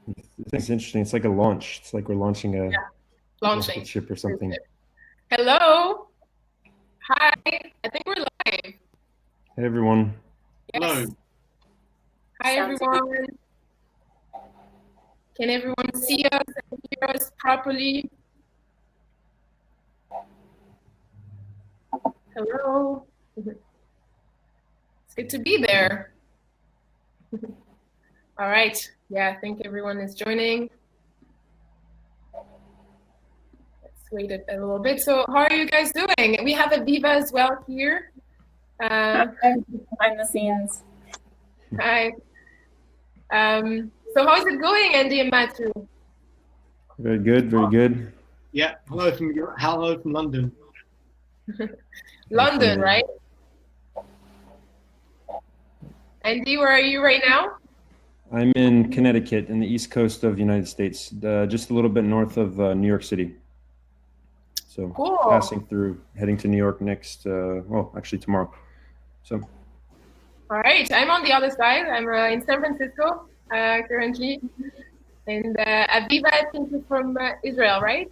It's interesting. It's like a launch. It's like we're launching a Launching. rocket ship or something. Hello. Hi. I think we're live. Hey, everyone. Yes. Hello. Hi, everyone. Can everyone see us and hear us properly? Hello. It's good to be there. All right. Yeah, I think everyone is joining. Let's wait a little bit. So how are you guys doing? We have Aviva as well here. Behind the scenes. Hi. So how's it going, Andy and Matthew? Very good. Very good. Yeah. Hello from London. London, right? Andy, where are you right now? I'm in Connecticut, in the East Coast of the United States, just a little bit north of New York City. So cool. Passing through, heading to New York next, well, actually tomorrow. So. All right, I'm on the other side. I'm in San Francisco currently. And Aviva, I think you're from Israel, right?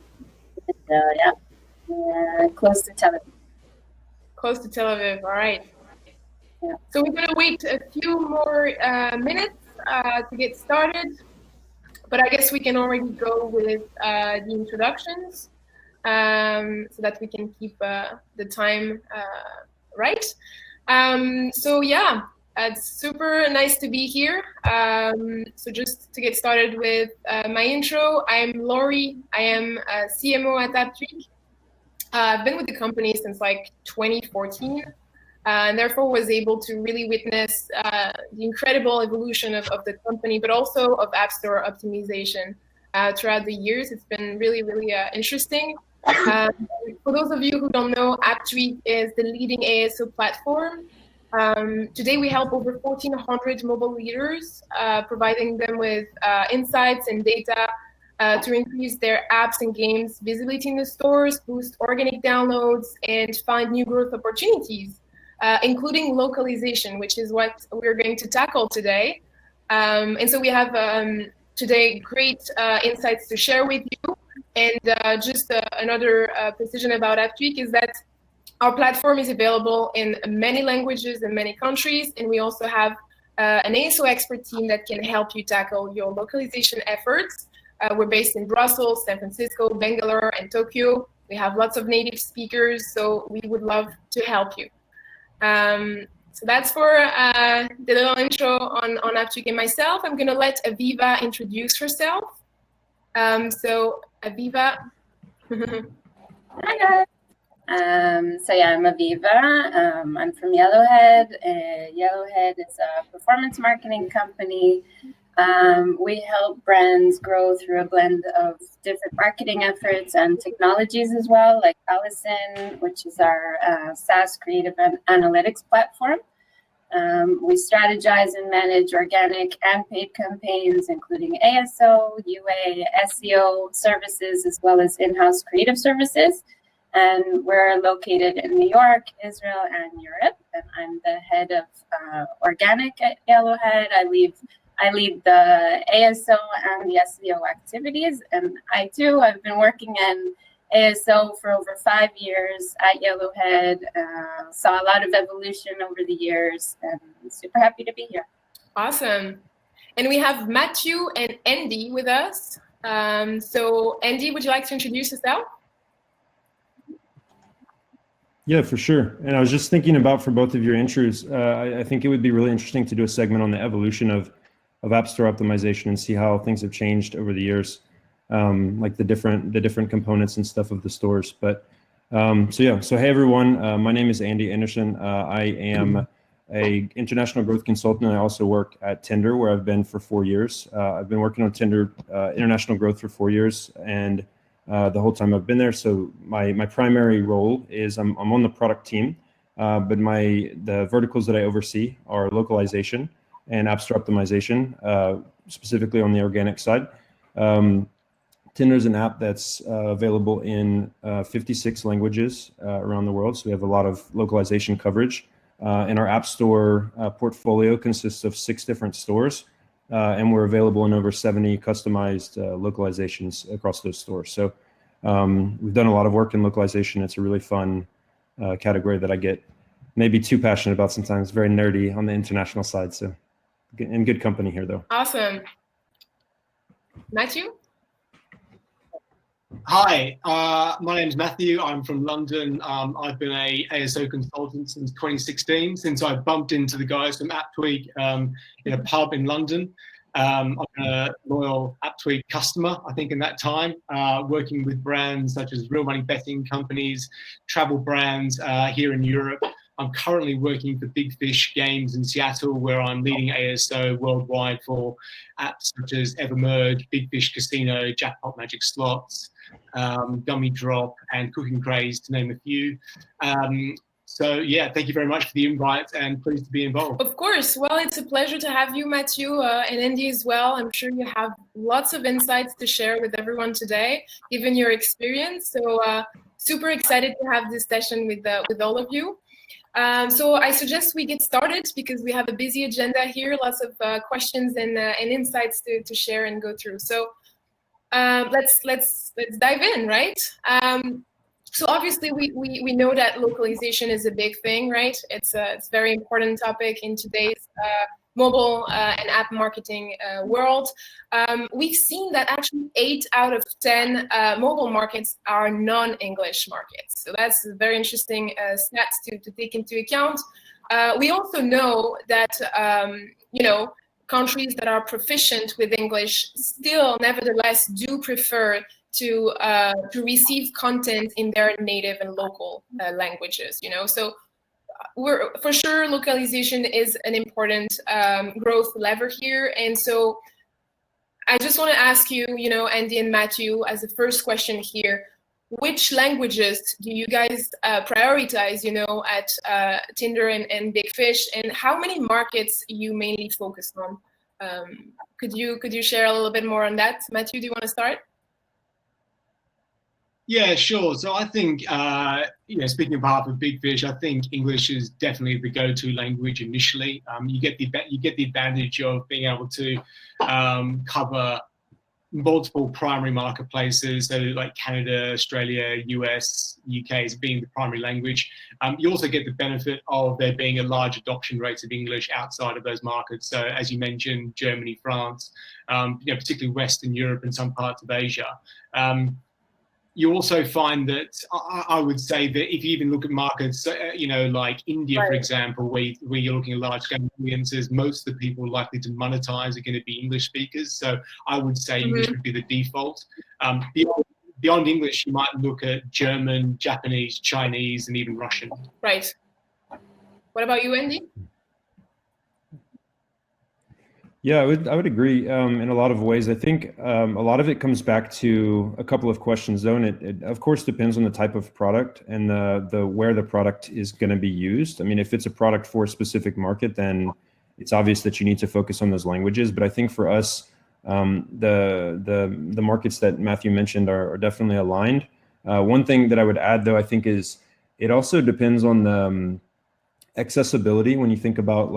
Yeah, close to Tel Aviv. Close to Tel Aviv, all right. Yeah. So we're gonna wait a few more minutes to get started, but I guess we can already go with the introductions so that we can keep the time right. So yeah, it's super nice to be here. So just to get started with my intro, I'm Lori. I am a CMO at AppTweak. I've been with the company since like 2014. And therefore was able to really witness the incredible evolution of the company, but also of App Store optimization throughout the years. It's been really, really interesting. For those of you who don't know, AppTweak is the leading ASO platform. Today we help over 1,400 mobile leaders, providing them with insights and data to increase their apps and games visibility in the stores, boost organic downloads, and find new growth opportunities. Including localization, which is what we're going to tackle today. And so we have today great insights to share with you. And just another precision about AppTweak is that our platform is available in many languages and many countries. And we also have an ASO expert team that can help you tackle your localization efforts. We're based in Brussels, San Francisco, Bangalore, and Tokyo. We have lots of native speakers, so we would love to help you. So that's for the little intro on AppTweak and myself. I'm going to let Aviva introduce herself. So Aviva. Hi guys. So yeah, I'm Aviva. I'm from yellowHEAD. yellowHEAD is a performance marketing company. We help brands grow through a blend of different marketing efforts and technologies as well, like Allison, which is our SaaS creative analytics platform. We strategize and manage organic and paid campaigns, including ASO, UA, SEO services, as well as in-house creative services. And we're located in New York, Israel, and Europe. And I'm the head of organic at yellowHEAD. I lead the ASO and the SEO activities, and I've been working in ASO for over 5 years at yellowHEAD. Saw a lot of evolution over the years, and I'm super happy to be here. Awesome. And we have Matthew and Andy with us. So Andy, would you like to introduce yourself? Yeah, for sure. And I was just thinking about, for both of your intros, I think it would be really interesting to do a segment on the evolution of App Store optimization and see how things have changed over the years, like the different components and stuff of the stores. But so hey everyone, my name is Andy Andersen. I am a international growth consultant. I also work at Tinder, where I've been for 4 years. I've been working on Tinder international growth for 4 years, and the whole time I've been there. So my primary role is I'm on the product team, but the verticals that I oversee are localization and App Store optimization, specifically on the organic side. Tinder is an app that's available in 56 languages around the world, so we have a lot of localization coverage. And our App Store portfolio consists of 6 different stores, and we're available in over 70 customized localizations across those stores. So we've done a lot of work in localization. It's a really fun category that I get maybe too passionate about sometimes, very nerdy on the international side. So in good company here, though. Awesome. Matthew? Hi, my name's Matthew. I'm from London. I've been a ASO consultant since 2016, since I bumped into the guys from AppTweak in a pub in London. I'm a loyal AppTweak customer, I think, in that time, working with brands such as real money betting companies, travel brands here in Europe. I'm currently working for Big Fish Games in Seattle, where I'm leading ASO worldwide for apps such as Evermerge, Big Fish Casino, Jackpot Magic Slots, Gummy Drop, and Cooking Craze, to name a few. So yeah, thank you very much for the invite, and pleased to be involved. Of course. Well, it's a pleasure to have you, Matthew, and Andy as well. I'm sure you have lots of insights to share with everyone today, given your experience. So super excited to have this session with all of you. So I suggest we get started because we have a busy agenda here, lots of questions and insights to share and go through. So let's dive in, right? So obviously we know that localization is a big thing, right? It's a very important topic in today's mobile and app marketing world. We've seen that actually 8 out of 10 mobile markets are non-English markets. So that's a very interesting stats to take into account. We also know that countries that are proficient with English still nevertheless do prefer to receive content in their native and local languages, So for sure, localization is an important growth lever here. And so I just want to ask you, Andy and Matthew, as the first question here, which languages do you guys prioritize, at Tinder and Big Fish, and how many markets you mainly focus on? Could you share a little bit more on that? Matthew, do you want to start? Yeah, sure. So I think, speaking on behalf of Big Fish, I think English is definitely the go-to language initially. You get the advantage of being able to cover multiple primary marketplaces, so like Canada, Australia, US, UK as being the primary language. You also get the benefit of there being a large adoption rate of English outside of those markets. So as you mentioned, Germany, France, particularly Western Europe and some parts of Asia. You also find that I would say that if you even look at markets, like India, for example, where you're looking at large-scale audiences, most of the people likely to monetize are going to be English speakers. So I would say English would be the default. Beyond English, you might look at German, Japanese, Chinese, and even Russian. Right. What about you, Andy? Yeah, I would agree in a lot of ways. I think a lot of it comes back to a couple of questions, though, and it of course depends on the type of product and the where the product is going to be used. I mean, if it's a product for a specific market, then it's obvious that you need to focus on those languages. But I think for us, the markets that Matthew mentioned are definitely aligned. One thing that I would add, though, I think is it also depends on the accessibility when you think about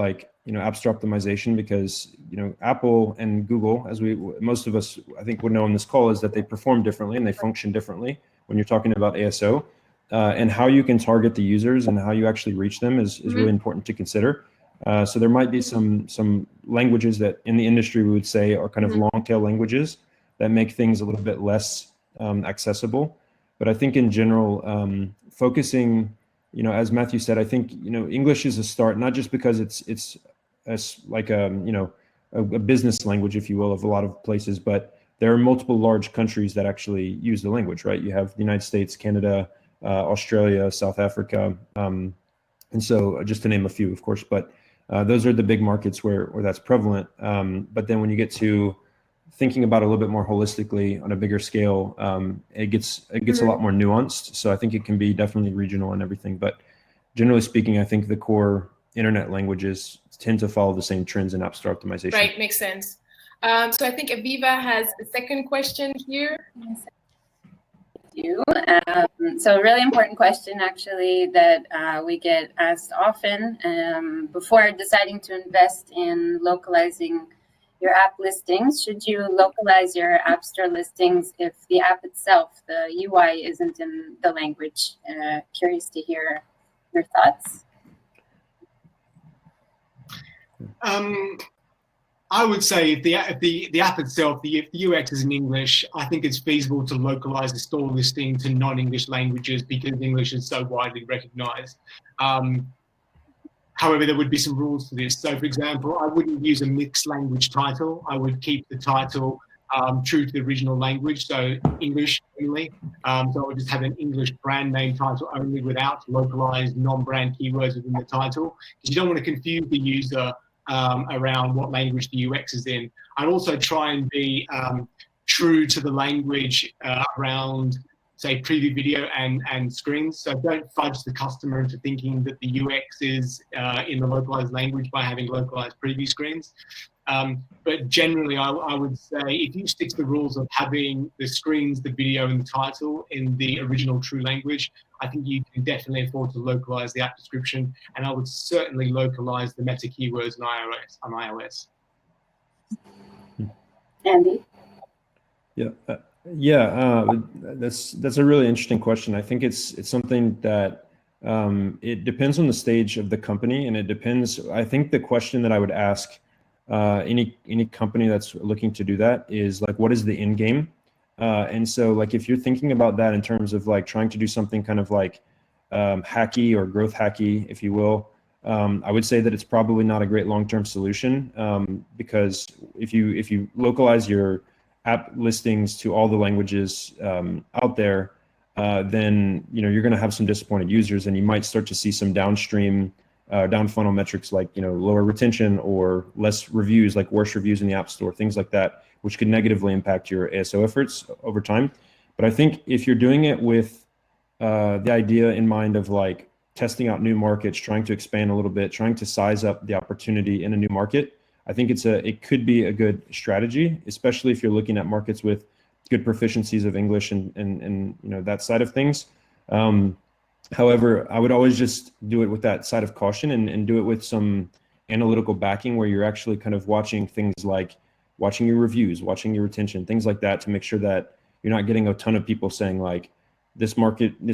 app store optimization, because Apple and Google, as most of us I think would know on this call, is that they perform differently and they function differently when you're talking about ASO, and how you can target the users and how you actually reach them is really important to consider. So there might be some languages that in the industry we would say are kind of long tail languages that make things a little bit less accessible. But I think in general, focusing, as Matthew said, I think English is a start, not just because it's like a business language, if you will, of a lot of places, but there are multiple large countries that actually use the language, right? You have the United States, Canada, Australia, South Africa, and so just to name a few, of course, but those are the big markets where that's prevalent. But then when you get to thinking about it a little bit more holistically on a bigger scale, it gets a lot more nuanced. So I think it can be definitely regional and everything, but generally speaking, I think the core internet languages tend to follow the same trends in app store optimization. Right, makes sense. So I think Aviva has a second question here. So a really important question, actually, that we get asked often before deciding to invest in localizing your app listings, should you localize your App Store listings if the app itself, the UI, isn't in the language? Curious to hear your thoughts. I would say if the app itself, if the UX is in English, I think it's feasible to localize the store listing to non-English languages because English is so widely recognized. However, there would be some rules to this. So, for example, I wouldn't use a mixed language title. I would keep the title true to the original language, so English only. So I would just have an English brand name title only without localized non-brand keywords within the title, because you don't want to confuse the user around what language the UX is in. I'd also try and be true to the language around, say, preview video and screens. So don't fudge the customer into thinking that the UX is in the localized language by having localized preview screens. But generally, I would say if you stick to the rules of having the screens, the video, and the title in the original true language, I think you can definitely afford to localize the app description. And I would certainly localize the meta keywords on iOS. Andy? Yeah. That's a really interesting question. I think it's something that it depends on the stage of the company, and it depends. I think the question that I would ask any company that's looking to do that is like, what is the end game? And so, like, if you're thinking about that in terms of like trying to do something kind of like hacky or growth hacky, if you will, I would say that it's probably not a great long-term solution, because if you localize your app listings to all the languages out there, then you're going to have some disappointed users, and you might start to see some downstream down funnel metrics like lower retention or less reviews, like worse reviews in the App Store, things like that, which could negatively impact your ASO efforts over time. But I think if you're doing it with the idea in mind of like testing out new markets, trying to expand a little bit, trying to size up the opportunity in a new market, I think it could be a good strategy, especially if you're looking at markets with good proficiencies of English and that side of things. However, I would always just do it with that side of caution and do it with some analytical backing where you're actually kind of watching things like watching your reviews, watching your retention, things like that, to make sure that you're not getting a ton of people saying like, this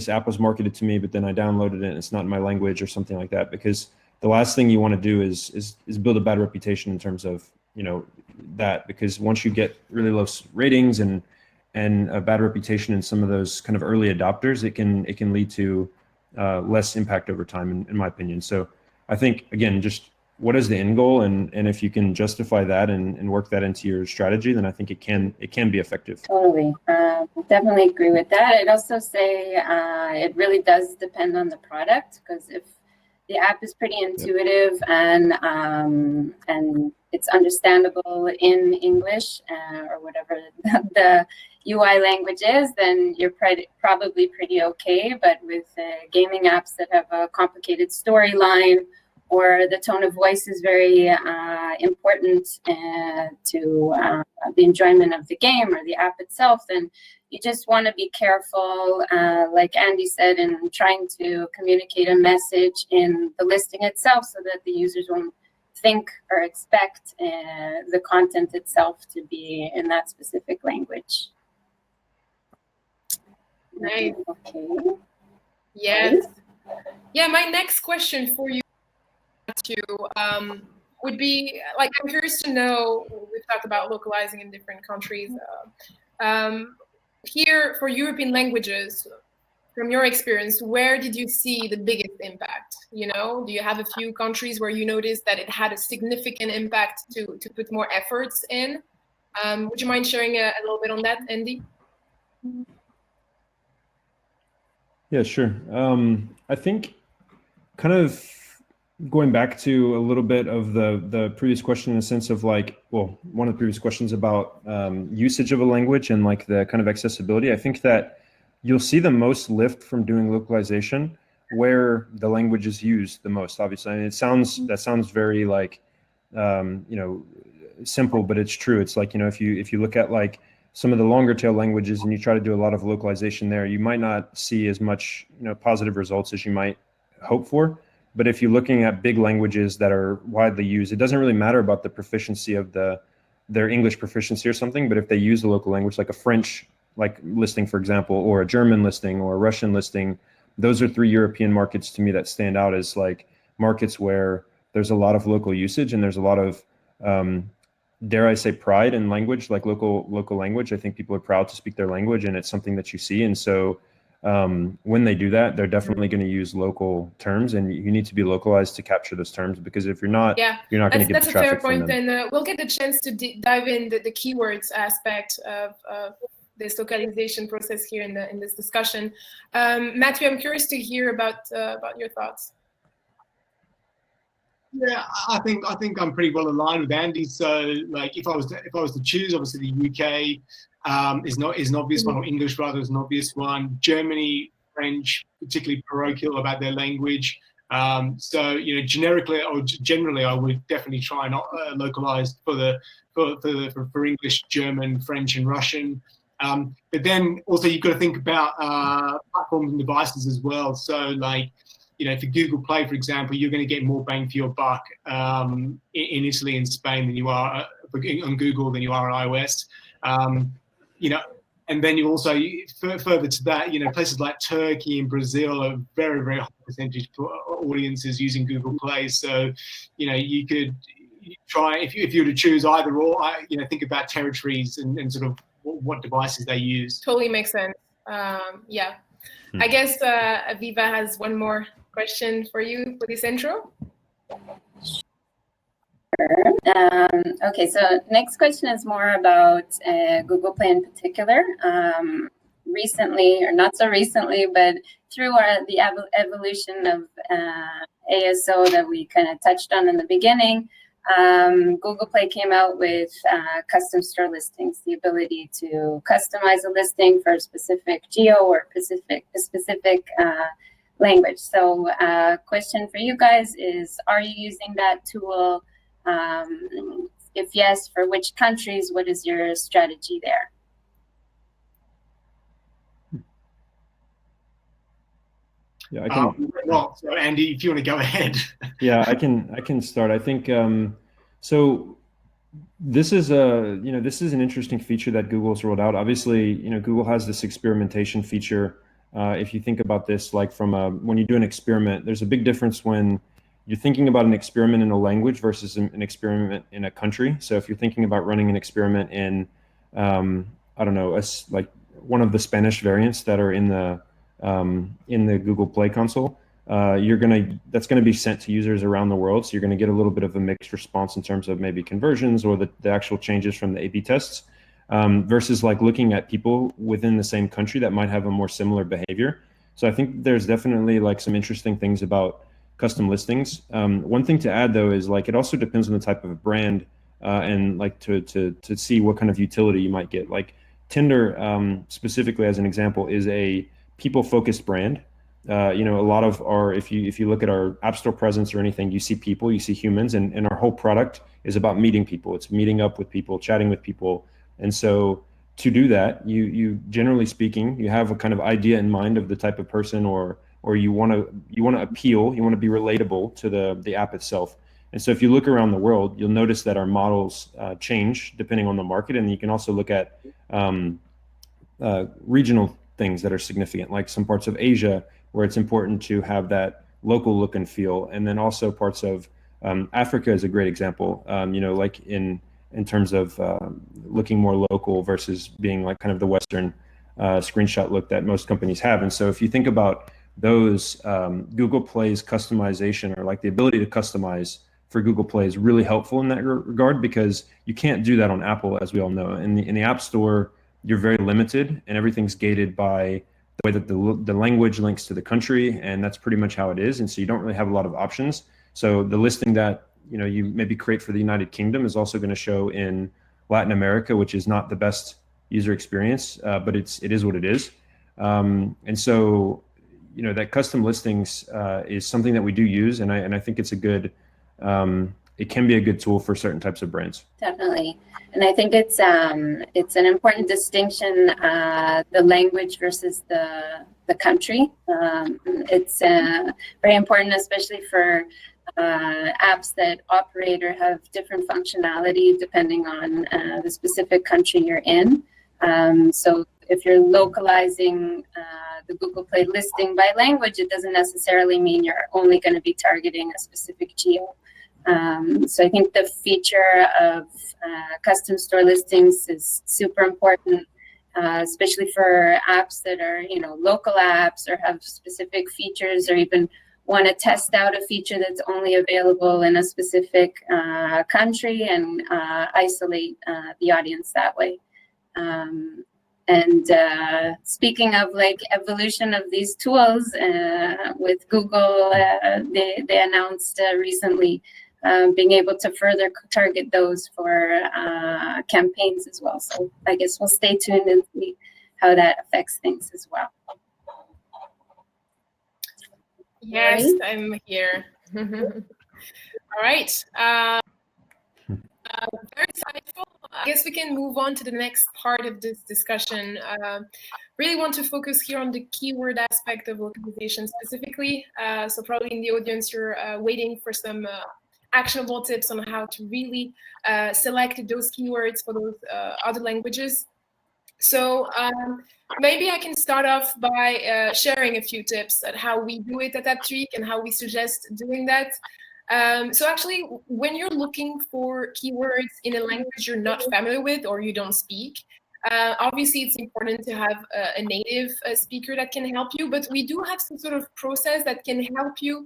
app was marketed to me, but then I downloaded it and it's not in my language or something like that. Because the last thing you want to do is build a bad reputation in terms of that, because once you get really low ratings and a bad reputation in some of those kind of early adopters, it can lead to less impact over time, in my opinion. So I think, again, just what is the end goal, and if you can justify that and work that into your strategy, then I think it can be effective. Totally. Definitely agree with that. I'd also say it really does depend on the product, because if the app is pretty intuitive and it's understandable in English or whatever the UI language is, then you're probably pretty okay. But with gaming apps that have a complicated storyline, or the tone of voice is very important to the enjoyment of the game or the app itself, then you just want to be careful, like Andy said, in trying to communicate a message in the listing itself so that the users won't think or expect the content itself to be in that specific language. Nice. Okay. Yes. Yeah, my next question for you, Matthew, would be, like, I'm curious to know, we've talked about localizing in different countries. Here, for European languages, from your experience, where did you see the biggest impact? Do you have a few countries where you noticed that it had a significant impact to put more efforts in? Would you mind sharing a little bit on that, Andy? Yeah, sure. I think kind of going back to a little bit of the previous question, in the sense of like, well, one of the previous questions about usage of a language and like the kind of accessibility, I think that you'll see the most lift from doing localization where the language is used the most, obviously. And that sounds very like, simple, but it's true. It's like, if you look at like some of the longer tail languages and you try to do a lot of localization there, you might not see as much, positive results as you might hope for. But if you're looking at big languages that are widely used, it doesn't really matter about the proficiency of the their English proficiency or something, but if they use a local language like a French listing, for example, or a German listing or a Russian listing, those are 3 European markets to me that stand out as like markets where there's a lot of local usage and there's a lot of, dare I say, pride in language, like local language. I think people are proud to speak their language, and it's something that you see. And so when they do that, they're definitely going to use local terms, and you need to be localized to capture those terms, because if you're not, you're not going to get the traffic from them. That's a fair point. And we'll get the chance to dive in the keywords aspect of this localization process here in this discussion. Matthew, I'm curious to hear about your thoughts. Yeah, I think I'm pretty well aligned with Andy. So, like, if I was to choose, obviously the UK is an obvious one, or English rather is an obvious one. Germany, French, particularly parochial about their language. So, you know, generally, I would definitely try and localize for English, German, French, and Russian. But then also you've got to think about platforms and devices as well. So, like, you know, for Google Play, for example, you're going to get more bang for your buck in Italy and Spain than you are on Google than you are on iOS. You know, and then you also, further to that, you know, places like Turkey and Brazil are very, very high percentage audiences using Google Play. So, you know, you could try, if you were to choose either or, you know, think about territories and sort of what devices they use. Totally makes sense. Yeah. I guess Aviva has one more question for you for this intro. Sure. Okay, so next question is more about Google Play in particular. Recently, or not so recently, but through the evolution of ASO that we kind of touched on in the beginning, Google Play came out with custom store listings, the ability to customize a listing for a specific geo or a specific language. So question for you guys is, are you using that tool? If yes, for which countries? What is your strategy there? Yeah, I can. Well, so Andy, if you want to go ahead. Yeah, I can start. I think so. This is an interesting feature that Google's rolled out. Obviously, you know, Google has this experimentation feature. If you think about this, like when you do an experiment, there's a big difference when you're thinking about an experiment in a language versus an experiment in a country. So if you're thinking about running an experiment in, I don't know, like one of the Spanish variants that are in the Google Play console, that's gonna be sent to users around the world. So you're gonna get a little bit of a mixed response in terms of maybe conversions or the actual changes from the A/B tests, versus like looking at people within the same country that might have a more similar behavior. So I think there's definitely like some interesting things about custom listings. One thing to add though is like it also depends on the type of brand and like to see what kind of utility you might get. Like Tinder, specifically as an example, is a people-focused brand. You know, a lot of our, if you look at our App Store presence or anything, you see people, you see humans, and our whole product is about meeting people. It's meeting up with people, chatting with people. And so to do that, you generally speaking, you have a kind of idea in mind of the type of person or you want to appeal, you want to be relatable to the app itself. And so if you look around the world, you'll notice that our models change depending on the market. And you can also look at regional things that are significant, like some parts of Asia where it's important to have that local look and feel. And then also parts of Africa is a great example, you know, like in terms of looking more local versus being like kind of the Western screenshot look that most companies have. And so if you think about those, Google Play's customization, or like the ability to customize for Google Play, is really helpful in that regard, because you can't do that on Apple, as we all know. In the App Store, you're very limited, and everything's gated by the way that the language links to the country, and that's pretty much how it is. And so you don't really have a lot of options. So the listing that you maybe create for the United Kingdom is also going to show in Latin America, which is not the best user experience, but it is what it is. And so that custom listings is something that we do use, and I think it's a good. It can be a good tool for certain types of brands. Definitely. And I think it's an important distinction, the language versus the country. It's very important, especially for apps that operate or have different functionality depending on the specific country you're in. So if you're localizing the Google Play listing by language, it doesn't necessarily mean you're only going to be targeting a specific geo. So I think the feature of custom store listings is super important, especially for apps that are, you know, local apps or have specific features, or even want to test out a feature that's only available in a specific country and isolate the audience that way. And speaking of like evolution of these tools, with Google, they announced recently being able to further target those for campaigns as well. So I guess we'll stay tuned and see how that affects things as well. Yes, I'm here. All right. Very insightful. I guess we can move on to the next part of this discussion. Really want to focus here on the keyword aspect of localization specifically. So probably in the audience, you're waiting for some actionable tips on how to really select those keywords for those other languages. So maybe I can start off by sharing a few tips on how we do it at AppTweak and how we suggest doing that. So actually, when you're looking for keywords in a language you're not familiar with or you don't speak, obviously it's important to have a native speaker that can help you, but we do have some sort of process that can help you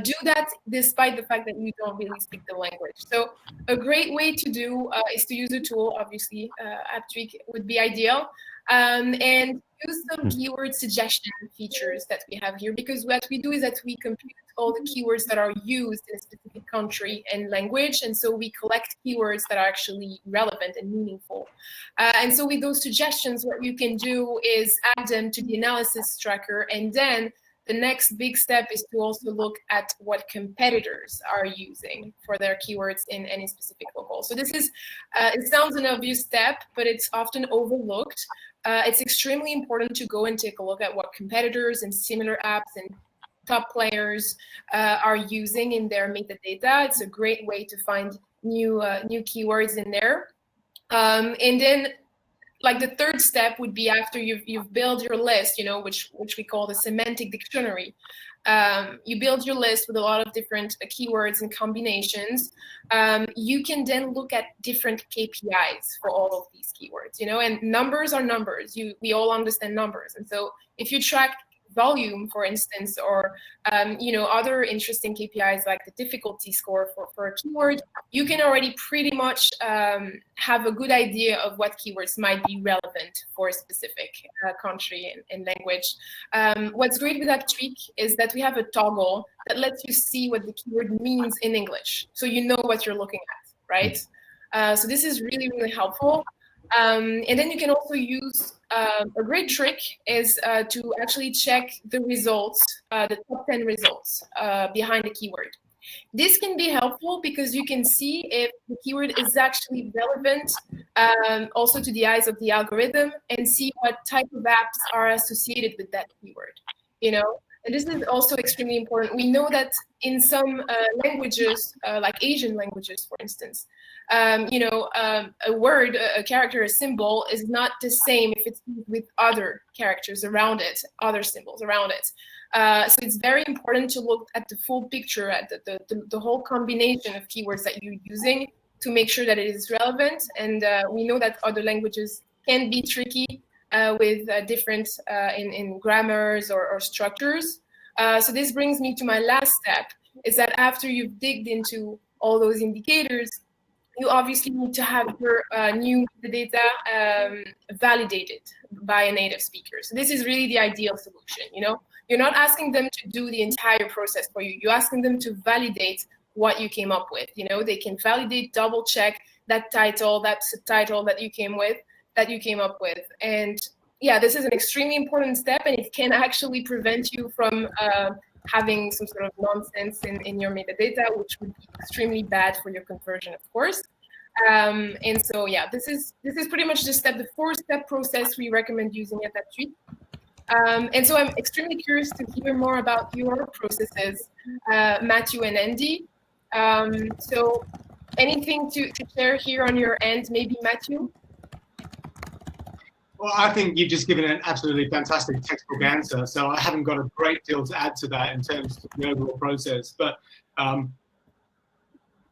do that despite the fact that you don't really speak the language. So a great way to do is to use a tool. Obviously, AppTweak would be ideal, and use some keyword suggestion features that we have here, because what we do is that we compute all the keywords that are used in a specific country and language, and so we collect keywords that are actually relevant and meaningful. And so with those suggestions, what you can do is add them to the analysis tracker, and then the next big step is to also look at what competitors are using for their keywords in any specific local. So this is, it sounds an obvious step, but it's often overlooked. It's extremely important to go and take a look at what competitors and similar apps and top players are using in their metadata. It's a great way to find new keywords in there. And then, like, the third step would be after you've built your list, you know, which we call the semantic dictionary. You build your list with a lot of different keywords and combinations. You can then look at different KPIs for all of these keywords, you know, and numbers are numbers. We all understand numbers. And so if you track volume, for instance, or you know, other interesting KPIs like the difficulty score for a keyword, you can already pretty much have a good idea of what keywords might be relevant for a specific country and language. What's great with AppTweak is that we have a toggle that lets you see what the keyword means in English, so you know what you're looking at, right? So this is really, really helpful. And then you can also use a great trick is to actually check the results, the top 10 results behind the keyword. This can be helpful because you can see if the keyword is actually relevant also to the eyes of the algorithm, and see what type of apps are associated with that keyword, you know? And this is also extremely important. We know that in some languages, like Asian languages, for instance, you know, a word, a character, a symbol is not the same if it's used with other characters around it, other symbols around it. So it's very important to look at the full picture, at the whole combination of keywords that you're using to make sure that it is relevant. And we know that other languages can be tricky with different in grammars or structures. So this brings me to my last step, is that after you've digged into all those indicators, you obviously need to have your new data validated by a native speaker. So this is really the ideal solution, you know? You're not asking them to do the entire process for you. You're asking them to validate what you came up with. You know, they can validate, double check that title, that subtitle that you came up with. And yeah, this is an extremely important step, and it can actually prevent you from having some sort of nonsense in your metadata, which would be extremely bad for your conversion, of course. And so, yeah, this is pretty much the 4-step process we recommend using at AppTweak. And so I'm extremely curious to hear more about your processes, Matthew and Andy. So anything to share here on your end, maybe Matthew? Well, I think you've just given an absolutely fantastic textbook answer, so I haven't got a great deal to add to that in terms of the overall process. But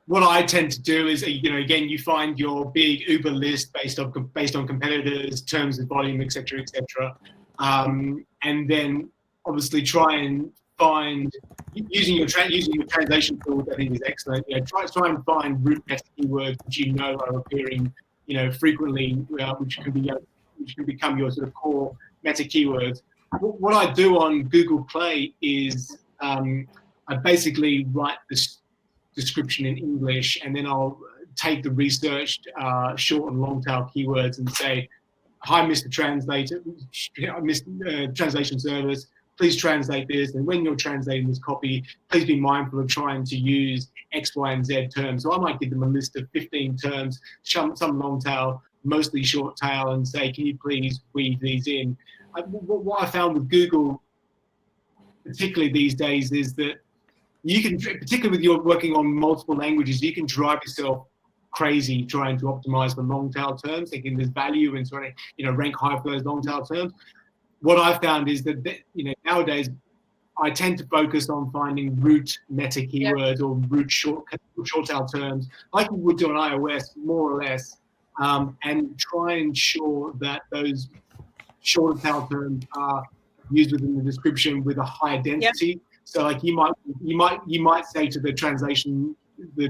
what I tend to do is, again, you find your big Uber list based on competitors, terms of volume, et cetera, and then obviously try and find, using your translation tools, I think is excellent. Try and find root meta keywords which are appearing, frequently, which can become your sort of core meta keywords. What I do on Google Play is I basically write this description in English, and then I'll take the researched short and long tail keywords and say, "Hi, Mr. Translator, Mr. Translation Service, please translate this. And when you're translating this copy, please be mindful of trying to use X, Y, and Z terms." So I might give them a list of 15 terms, some long tail, mostly short tail, and say, "Can you please weave these in?" What I found with Google, particularly these days, is that you can, particularly with you're working on multiple languages, you can drive yourself crazy trying to optimize for long tail terms, thinking there's value in trying to rank high for those long tail terms. What I've found is that nowadays I tend to focus on finding root meta keywords or root short tail terms, like we would do on iOS, more or less, and try and ensure that those shorter tail terms are used within the description with a higher density. Yep. So, like you might say to the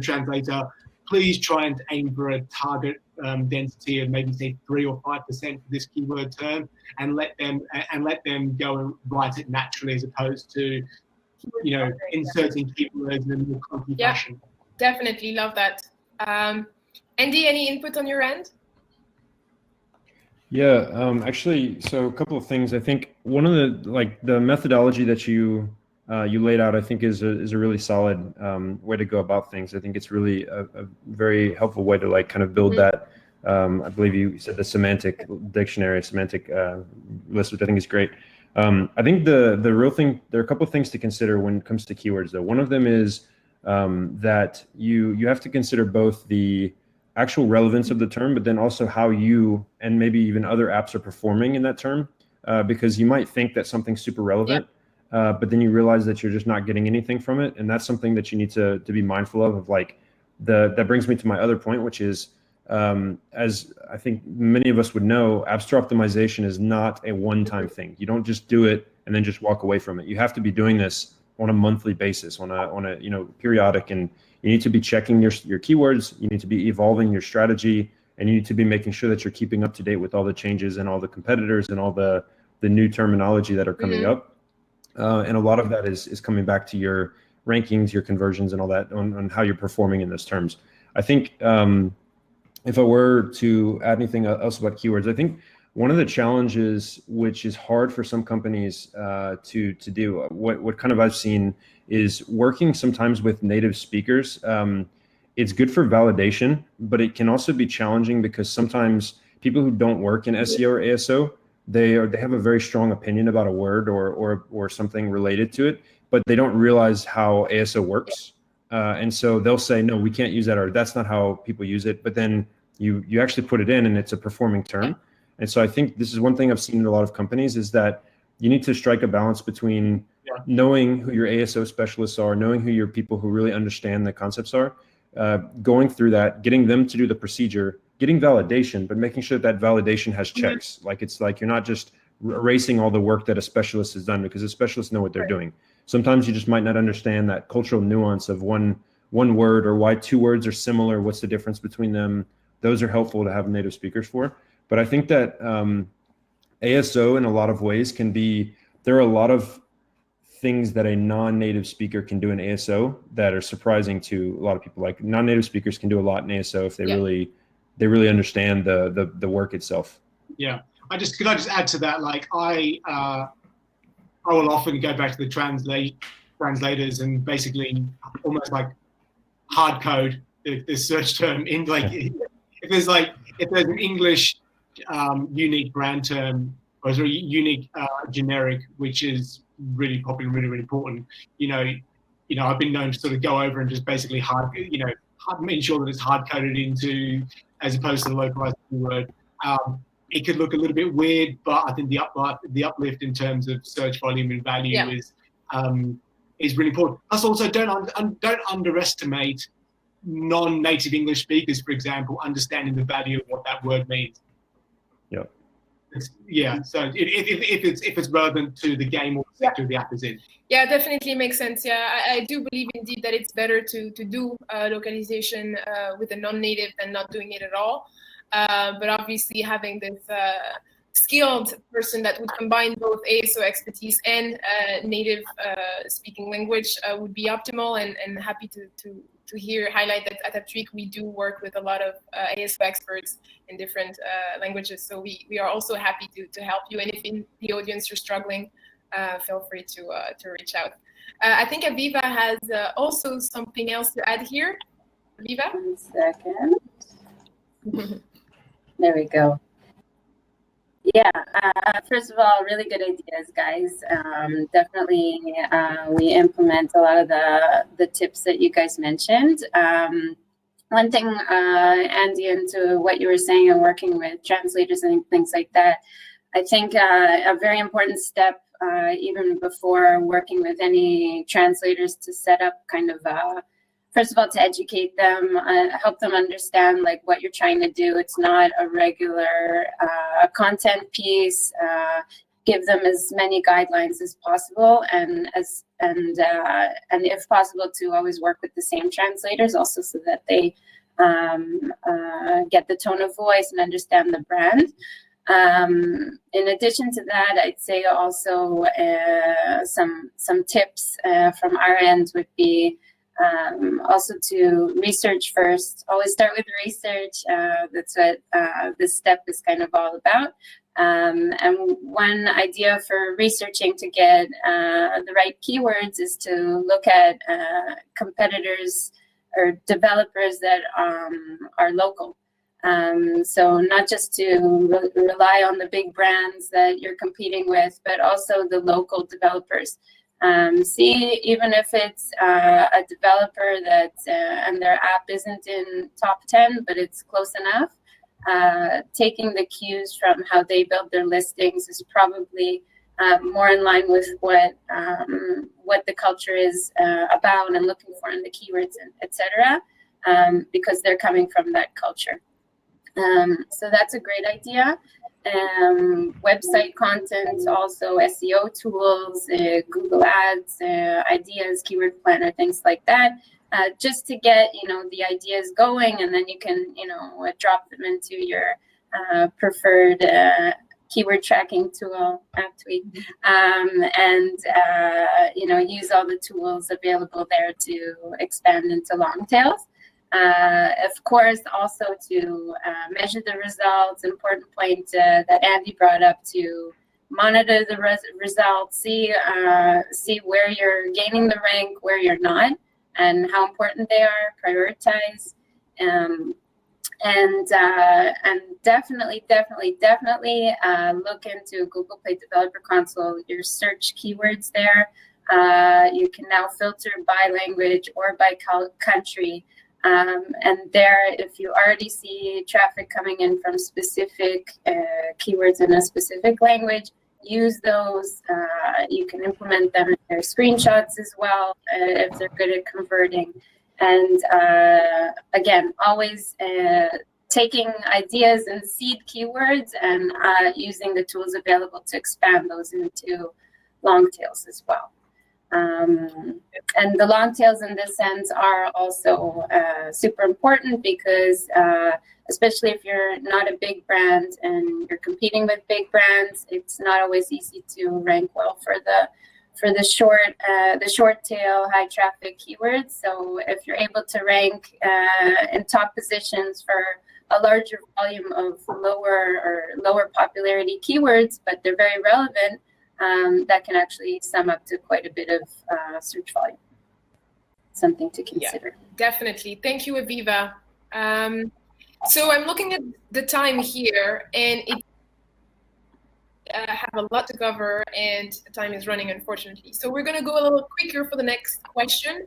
translator, please try and aim for a target density of maybe say 3 or 5% for this keyword term, and let them go and write it naturally, as opposed to inserting keywords in a more clunky fashion. Definitely love that. Andy, any input on your end? Yeah, actually, so a couple of things. I think one of the methodology that you laid out, I think is a really solid way to go about things. I think it's really a very helpful way to kind of build that. I believe you said the semantic dictionary, semantic list, which I think is great. I think the real thing, there are a couple of things to consider when it comes to keywords, though. One of them is that you have to consider both the actual relevance of the term, but then also how you and maybe even other apps are performing in that term, because you might think that something's super relevant, but then you realize that you're just not getting anything from it, and that's something that you need to be mindful of. That brings me to my other point, which is, as I think many of us would know, App Store optimization is not a one-time thing. You don't just do it and then just walk away from it. You have to be doing this on a monthly basis, on a periodic, and you need to be checking your keywords. You need to be evolving your strategy, and you need to be making sure that you're keeping up to date with all the changes and all the competitors and all the new terminology that are coming up. And a lot of that is coming back to your rankings, your conversions, and all that on how you're performing in those terms. I think if I were to add anything else about keywords, I think one of the challenges, which is hard for some companies to do, what kind of I've seen, is working sometimes with native speakers. It's good for validation, but it can also be challenging because sometimes people who don't work in SEO or ASO, they have a very strong opinion about a word or something related to it, but they don't realize how ASO works. And so they'll say, no, we can't use that, or that's not how people use it. But then you actually put it in and it's a performing term. And so I think this is one thing I've seen in a lot of companies, is that you need to strike a balance between knowing who your ASO specialists are, knowing who your people who really understand the concepts are, going through that, getting them to do the procedure, getting validation, but making sure that validation has checks. It's like you're not just erasing all the work that a specialist has done, because the specialists know what they're doing. Sometimes you just might not understand that cultural nuance of one word, or why two words are similar, what's the difference between them. Those are helpful to have native speakers for. But I think that ASO in a lot of ways there are a lot of things that a non-native speaker can do in ASO that are surprising to a lot of people. Like, non-native speakers can do a lot in ASO if they really understand the work itself. Yeah, could I just add to that? Like, I will often go back to the translators and basically almost like hard code the search term in, like, if there's an English unique brand term, or a very unique generic, which is really popular, really, really important. I've been known to sort of go over and just basically ensure that it's hard coded into, as opposed to the localized keyword. It could look a little bit weird, but I think the uplift in terms of search volume and value is really important. Plus, also don't underestimate non-native English speakers, for example, understanding the value of what that word means. Yep. So if it's relevant to the game or the sector the app is in. Yeah, definitely makes sense. Yeah, I do believe indeed that it's better to do localization with a non-native than not doing it at all. But obviously having this skilled person that would combine both ASO expertise and native speaking language would be optimal, and happy to highlight that at AppTweak we do work with a lot of ASO experts in different languages. So we are also happy to help you. And if in the audience you're struggling, feel free to reach out. I think Aviva has also something else to add here. Aviva? 1 second. There we go. Yeah, first of all, really good ideas, guys. Definitely, we implement a lot of the tips that you guys mentioned. One thing, Andy, into what you were saying and working with translators and things like that, I think a very important step, even before working with any translators, to set up kind of first of all, to educate them, help them understand like what you're trying to do. It's not a regular content piece. Give them as many guidelines as possible, and if possible, to always work with the same translators, also so that they get the tone of voice and understand the brand. In addition to that, I'd say also some tips from our end would be also to research first. Always start with research. That's what this step is kind of all about. And one idea for researching to get the right keywords is to look at competitors or developers that are local. So not just to rely on the big brands that you're competing with, but also the local developers. See, even if it's a developer that and their app isn't in top 10, but it's close enough, taking the cues from how they build their listings is probably more in line with what the culture is about and looking for in the keywords, etc. Because they're coming from that culture. So that's a great idea. Website content, also SEO tools, Google Ads, ideas, keyword planner, things like that, just to get the ideas going, and then you can drop them into your preferred keyword tracking tool, AppTweak, and use all the tools available there to expand into long tails. Of course, also to measure the results. Important point that Andy brought up, to monitor the results, see where you're gaining the rank, where you're not, and how important they are. Prioritize, and definitely look into Google Play Developer Console. Your search keywords there. You can now filter by language or by country. And there, if you already see traffic coming in from specific keywords in a specific language, use those. You can implement them in your screenshots as well if they're good at converting. And again, always taking ideas and seed keywords and using the tools available to expand those into long tails as well. And the long tails in this sense are also super important, because especially if you're not a big brand and you're competing with big brands, it's not always easy to rank well for the short tail, high traffic keywords. So if you're able to rank in top positions for a larger volume of lower popularity keywords, but they're very relevant, that can actually sum up to quite a bit of search volume. Something to consider. Yeah, definitely. Thank you, Aviva. So I'm looking at the time here, and have a lot to cover, and time is running, unfortunately. So we're going to go a little quicker for the next question.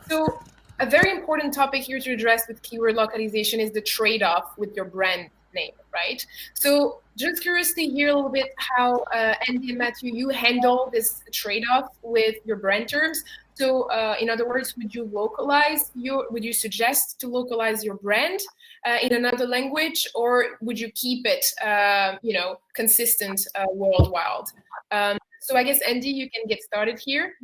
So a very important topic here to address with keyword localization is the trade-off with your brand name, right? So just curious to hear a little bit how, Andy and Matthew, you handle this trade-off with your brand terms. So in other words, would you suggest to localize your brand in another language, or would you keep it, consistent worldwide? So I guess, Andy, you can get started here.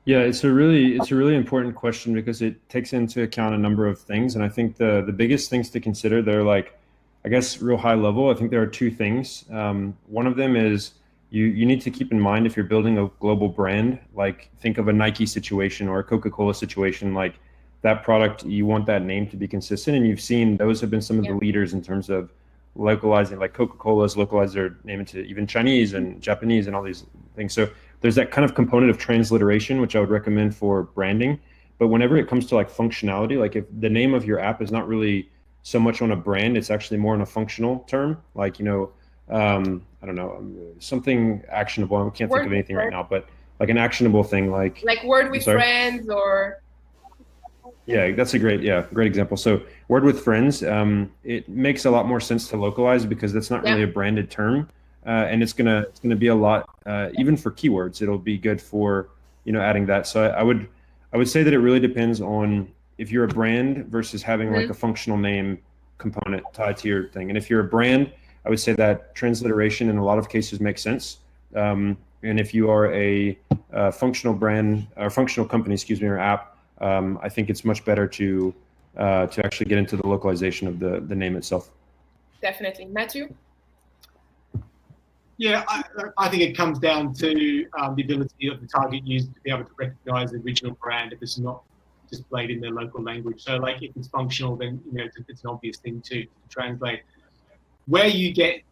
Yeah, it's a really important question because it takes into account a number of things, and I think the biggest things to consider, they're like, I guess, real high level. I think there are two things. One of them is you need to keep in mind, if you're building a global brand, like think of a Nike situation or a Coca-Cola situation, like that product, you want that name to be consistent, and you've seen those have been some of the leaders in terms of localizing, like Coca-Cola's localized their name into even Chinese and Japanese and all these things. So there's that kind of component of transliteration, which I would recommend for branding. But whenever it comes to like functionality, like if the name of your app is not really so much on a brand, it's actually more on a functional term, like, I don't know, something actionable. I can't think of anything right now, but like an actionable thing, like word with friends, or yeah, that's a great example. So word with friends, it makes a lot more sense to localize because that's not really a branded term, and it's gonna be a lot, even for keywords. It'll be good for adding that. So I would say that it really depends on if you're a brand versus having like a functional name component tied to your thing. And if you're a brand, I would say that transliteration in a lot of cases makes sense. And if you are a functional brand or functional company, or app, I think it's much better to actually get into the localization of the name itself. Definitely. Matthew? Yeah, I think it comes down to the ability of the target user to be able to recognize the original brand if it's not displayed in their local language. So like if it's functional, then it's an obvious thing to translate. Where you get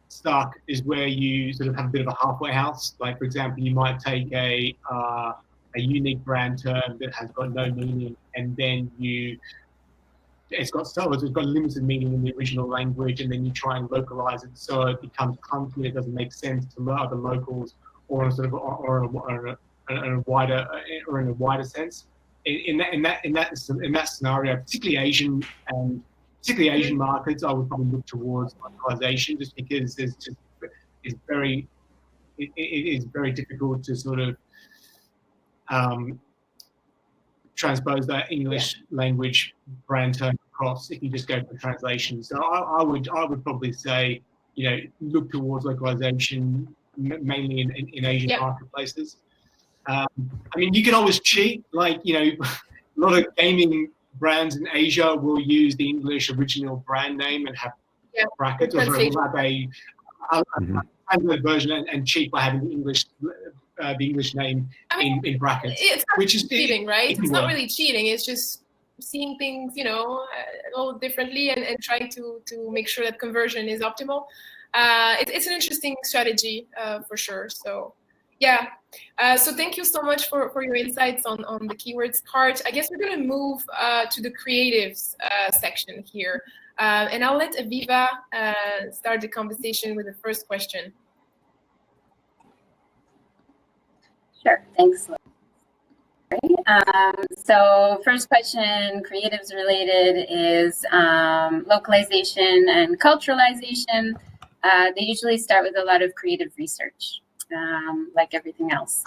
stuck is where you sort of have a bit of a halfway house. Like, for example, you might take a unique brand term that has got no meaning, and then it's got limited meaning in the original language, and then you try and localize it so it becomes clunky. It doesn't make sense to other locals, or in a wider sense. In that scenario, particularly Asian markets, I would probably look towards localization, just because it is very difficult to sort of transpose that English language brand term across if you just go for translation. So I would probably say, look towards localization mainly in Asian marketplaces. I mean, you can always cheat, like, a lot of gaming brands in Asia will use the English original brand name and have brackets, or will have a translated version and cheat by having the English name in brackets. It's not cheating, right? It's not really cheating. It's just seeing things, a little differently and trying to make sure that conversion is optimal. It's an interesting strategy for sure. So yeah. So thank you so much for your insights on the keywords part. I guess we're going to move to the creatives section here. And I'll let Aviva start the conversation with the first question. Sure, thanks. So first question, creatives related, is localization and culturalization. They usually start with a lot of creative research, like everything else.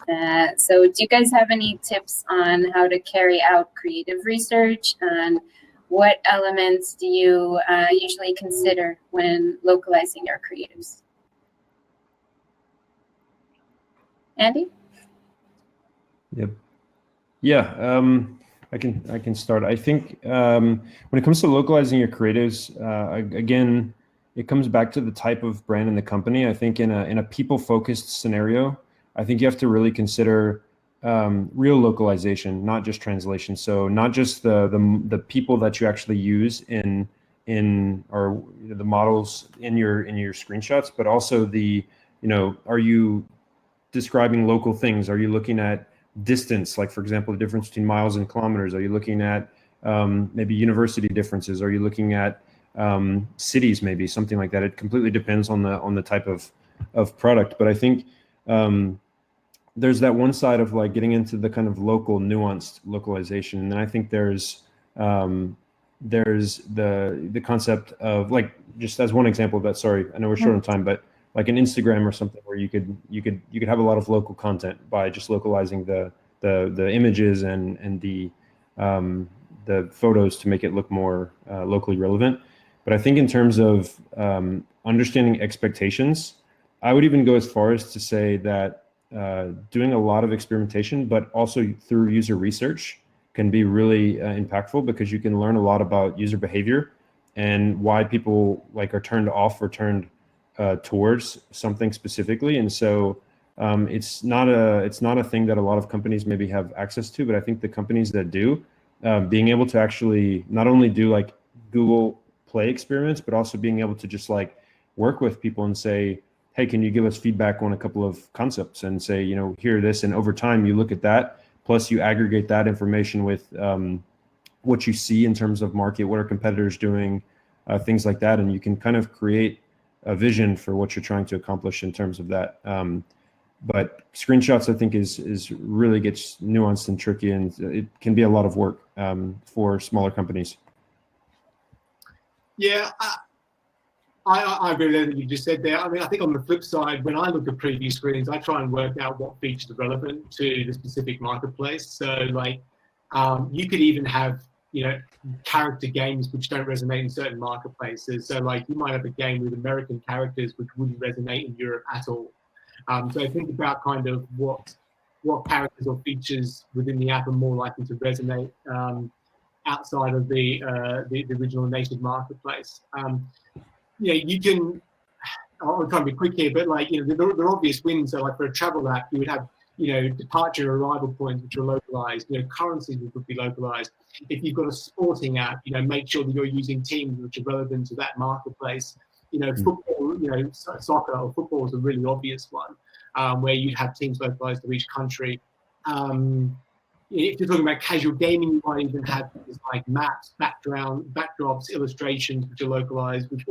So do you guys have any tips on how to carry out creative research, and what elements do you usually consider when localizing your creatives? Andy? Yep. Yeah, I can start. I think when it comes to localizing your creatives, again, it comes back to the type of brand in the company. I think in a people-focused scenario, I think you have to really consider real localization, not just translation. So not just the people that you actually use in or the models in your screenshots, but also are you describing local things? Are you looking at distance, like for example, the difference between miles and kilometers? Are you looking at maybe university differences? Are you looking at cities, maybe something like that. It completely depends on the type of product. But I think there's that one side of like getting into the kind of local nuanced localization, and then I think there's the concept of, like, just as one example of that. Sorry, I know we're short on time, but like an Instagram or something where you could have a lot of local content by just localizing the images and the photos to make it look more locally relevant. But I think in terms of understanding expectations, I would even go as far as to say that doing a lot of experimentation, but also through user research, can be really impactful, because you can learn a lot about user behavior and why people like are turned off or turned towards something specifically. And so it's not a thing that a lot of companies maybe have access to, but I think the companies that do, being able to actually not only do like Google Play experiments, but also being able to just like work with people and say, hey, can you give us feedback on a couple of concepts, and say, you know, here, this, and over time you look at that, plus you aggregate that information with what you see in terms of market, what are competitors doing, things like that, and you can kind of create a vision for what you're trying to accomplish in terms of that. But screenshots, I think, is really gets nuanced and tricky, and it can be a lot of work for smaller companies. Yeah, I agree with everything you just said there. I mean, I think on the flip side, when I look at preview screens, I try and work out what features are relevant to the specific marketplace. So, like, you could even have, you know, character games which don't resonate in certain marketplaces. So, like, you might have a game with American characters which wouldn't resonate in Europe at all. So think about kind of what characters or features within the app are more likely to resonate outside of the original native marketplace. You know, you can, I'll try and be quick here, but like, you know, there are obvious wins. So like for a travel app, you would have, you know, departure arrival points which are localized, you know, currencies which would be localized. If you've got a sporting app, you know, make sure that you're using teams which are relevant to that marketplace. You know, football, you know, soccer or football is a really obvious one, where you'd have teams localized to each country. If you're talking about casual gaming, you might even have things like maps, backdrops, illustrations which are localized, which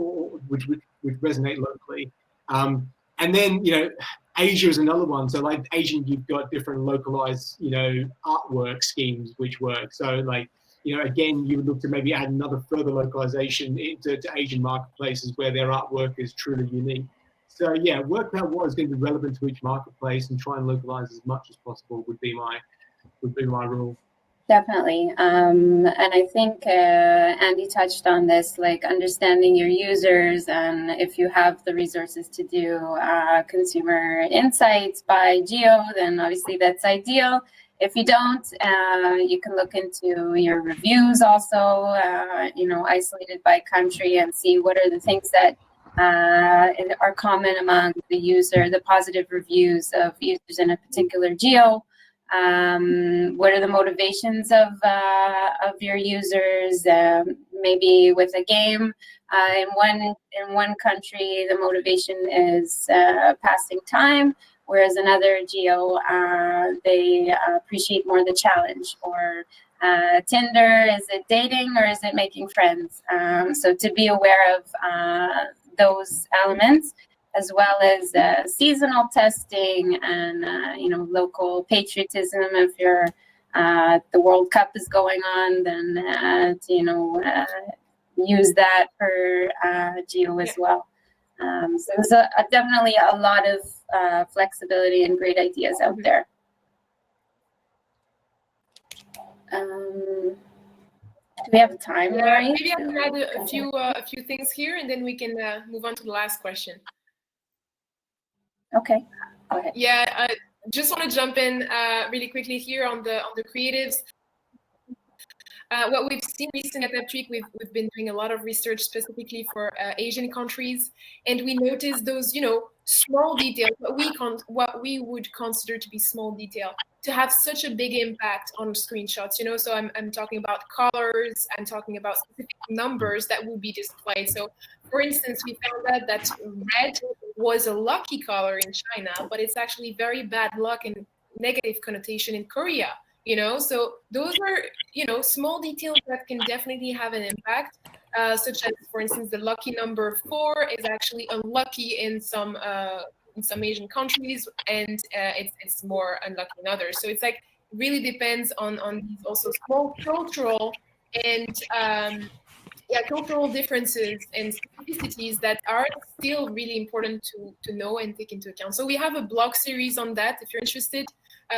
resonate locally. And then, you know, Asia is another one. So like Asian, you've got different localized, you know, artwork schemes which work. So like, you know, again, you would look to maybe add another further localization to Asian marketplaces where their artwork is truly unique. So yeah, work out what is going to be relevant to each marketplace and try and localize as much as possible would be my rule. Definitely. And I think Andy touched on this, like understanding your users, and if you have the resources to do consumer insights by geo, then obviously that's ideal. If you don't, you can look into your reviews also, you know, isolated by country, and see what are the things that are common among the positive reviews of users in a particular geo. What are the motivations of your users? Maybe with a game, in one country, the motivation is passing time, whereas another geo, they appreciate more the challenge. Or Tinder, is it dating or is it making friends? So to be aware of those elements, as well as seasonal testing and you know, local patriotism. If the World Cup is going on, then to, you know, use that for geo as well. So there's definitely a lot of flexibility and great ideas out there. Do we have time, Lori? Maybe I can add a few things here, and then we can move on to the last question. Okay, go ahead. Yeah, I just want to jump in really quickly here on the creatives. What we've seen recently at AppTweak, we've been doing a lot of research specifically for Asian countries, and we noticed those, you know, small details, what we would consider to be small detail, to have such a big impact on screenshots. You know, so I'm talking about colors, I'm talking about specific numbers that will be displayed. So, for instance, we found out that red was a lucky color in China, but it's actually very bad luck and negative connotation in Korea. You know, so those are, you know, small details that can definitely have an impact. such as, for instance, the lucky number 4 is actually unlucky in some Asian countries, and it's more unlucky in others. So it's like really depends on these also small cultural and cultural differences and specificities that are still really important to know and take into account. So we have a blog series on that if you're interested.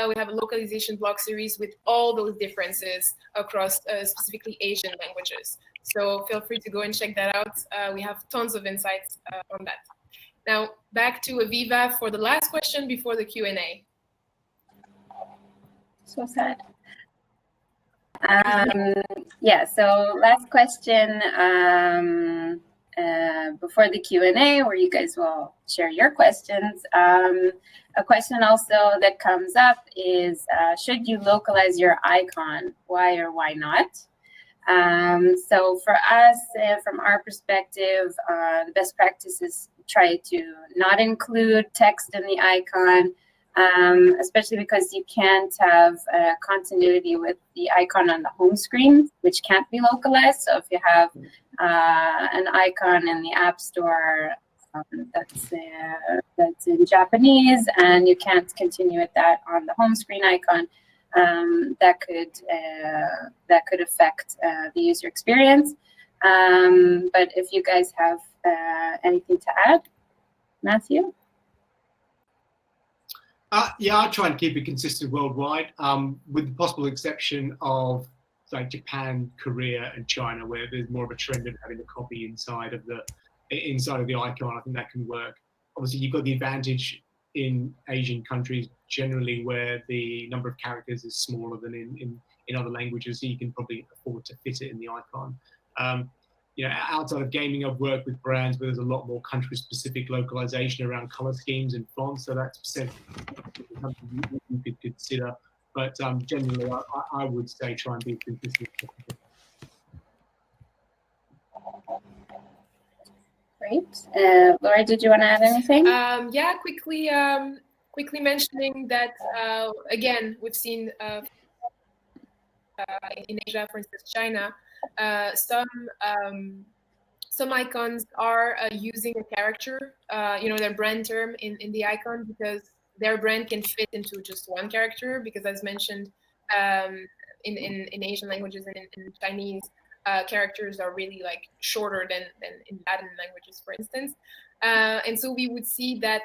We have a localization blog series with all those differences across specifically Asian languages. So feel free to go and check that out. We have tons of insights on that. Now back to Aviva for the last question before the Q&A. So sad. Yeah, so last question before the Q&A, where you guys will share your questions. A question also that comes up is, should you localize your icon? Why or why not? So for us, from our perspective, the best practice is try to not include text in the icon, especially because you can't have continuity with the icon on the home screen, which can't be localized. So if you have an icon in the App Store that's in Japanese and you can't continue with that on the home screen icon, that could affect the user experience. But if you guys have anything to add, Matthew? Yeah, I'll try and keep it consistent worldwide, with the possible exception of like Japan, Korea, and China, where there's more of a trend of having a copy inside of the icon. I think that can work. Obviously, you've got the advantage in Asian countries generally where the number of characters is smaller than in other languages, so you can probably afford to fit it in the icon. You know, outside of gaming, I've worked with brands where there's a lot more country-specific localization around color schemes and fonts, so that's something you could consider. But generally, I would say try and be consistent. Great. Laura, did you want to add anything? Yeah, quickly mentioning that, again, we've seen in Asia, for instance, China, some icons are using a character, their brand term in the icon, because their brand can fit into just one character, because as mentioned, in Asian languages and in Chinese, characters are really like shorter than in Latin languages, for instance. And so we would see that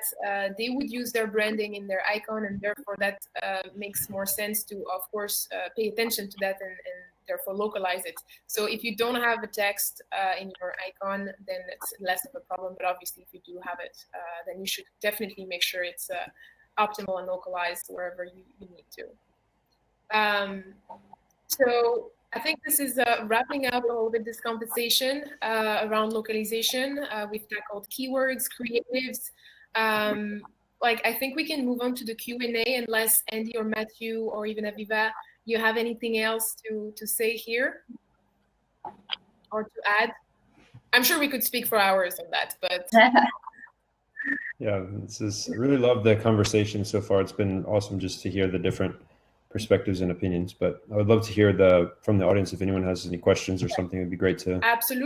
they would use their branding in their icon, and therefore that makes more sense to, of course, pay attention to that and therefore localize it. So if you don't have a text in your icon, then it's less of a problem. But obviously, if you do have it, then you should definitely make sure it's optimal and localized wherever you need to. So I think this is wrapping up a little bit this conversation around localization. We've tackled keywords, creatives. I think we can move on to the Q&A unless Andy or Matthew or even Aviva, you have anything else to say here or to add? I'm sure we could speak for hours on that, but. Yeah, I really love the conversation so far. It's been awesome just to hear the different perspectives and opinions, but I would love to hear from the audience if anyone has any questions or something. It'd be great to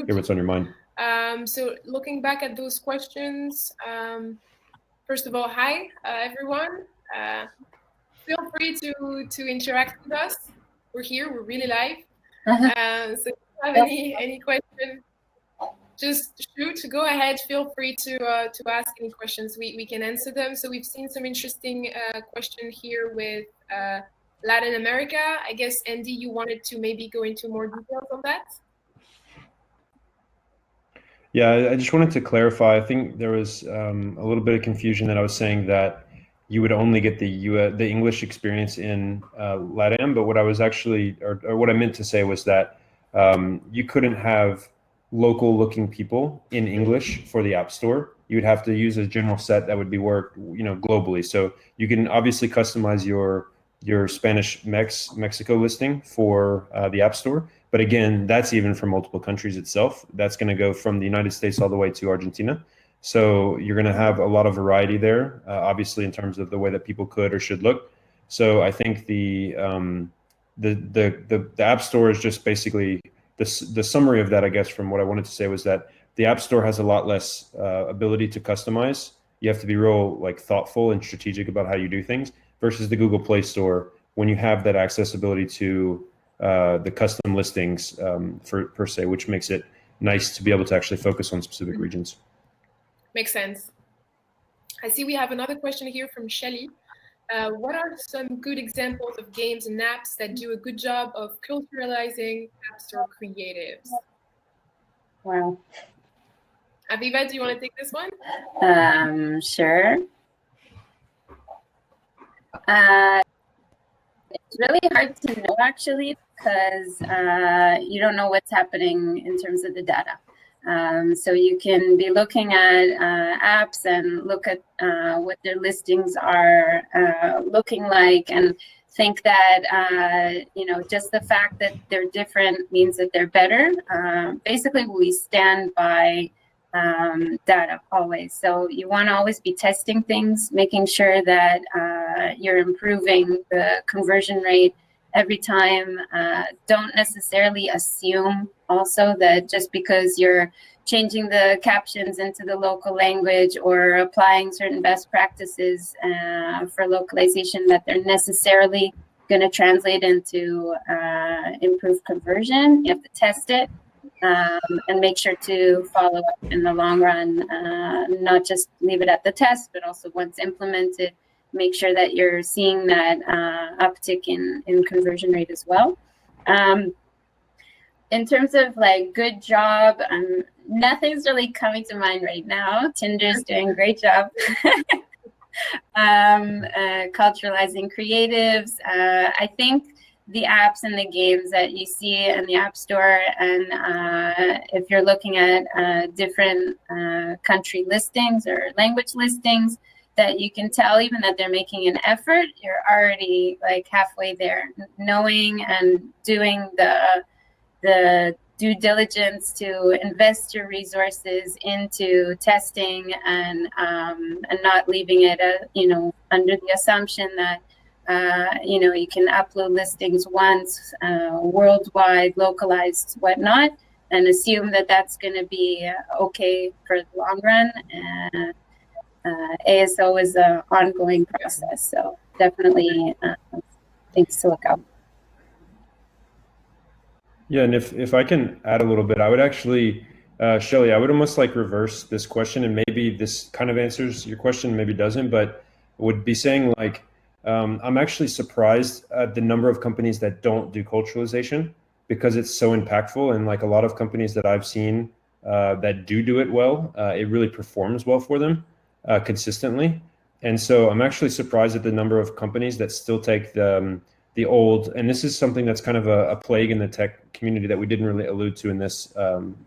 hear what's on your mind. So looking back at those questions, first of all, hi everyone. Feel free to interact with us. We're here. We're really live. So if you have any questions, just shoot. Go ahead. Feel free to ask any questions. We can answer them. So we've seen some interesting question here with Latin America. I guess, Andy, you wanted to maybe go into more details on that? Yeah, I just wanted to clarify. I think there was a little bit of confusion that I was saying that you would only get the English experience in LATAM, but what I was actually, or what I meant to say was that you couldn't have local looking people in English for the App Store. You would have to use a general set that would be worked, globally. So you can obviously customize your Spanish Mexico listing for the App Store. But again, that's even for multiple countries itself. That's going to go from the United States all the way to Argentina. So you're going to have a lot of variety there, obviously, in terms of the way that people could or should look. So I think the App Store is just basically the summary of that, I guess, from what I wanted to say was that the App Store has a lot less ability to customize. You have to be real like thoughtful and strategic about how you do things versus the Google Play Store when you have that accessibility to the custom listings per se, which makes it nice to be able to actually focus on specific regions. Makes sense. I see we have another question here from Shelly. What are some good examples of games and apps that do a good job of culturalizing App Store creatives? Wow. Aviva, do you want to take this one? Sure. It's really hard to know, actually, because you don't know what's happening in terms of the data. So you can be looking at apps and look at what their listings are looking like and think that, you know, just the fact that they're different means that they're better. Basically, we stand by data always. So you want to always be testing things, making sure that you're improving the conversion rate every time. Don't necessarily assume also that just because you're changing the captions into the local language or applying certain best practices for localization that they're necessarily going to translate into improved conversion. You have to test it and make sure to follow up in the long run, not just leave it at the test, but also once implemented, make sure that you're seeing that uptick in conversion rate as well. In terms of like good job, nothing's really coming to mind right now. Tinder's doing a great job. Culturalizing creatives. I think the apps and the games that you see in the App Store, and if you're looking at different country listings or language listings, that you can tell even that they're making an effort, you're already like halfway there. Knowing and doing the due diligence to invest your resources into testing and not leaving it, you know, under the assumption that you know, you can upload listings once, worldwide, localized, whatnot, and assume that that's going to be okay for the long run. ASO is an ongoing process, so definitely things to look out. Yeah, and if I can add a little bit, I would actually, Shelly, I would almost like reverse this question, and maybe this kind of answers your question, maybe doesn't, but would be saying like, I'm actually surprised at the number of companies that don't do culturalization because it's so impactful. And like a lot of companies that I've seen that do it well, it really performs well for them consistently. And so I'm actually surprised at the number of companies that still take the old, and this is something that's kind of a plague in the tech community that we didn't really allude to in this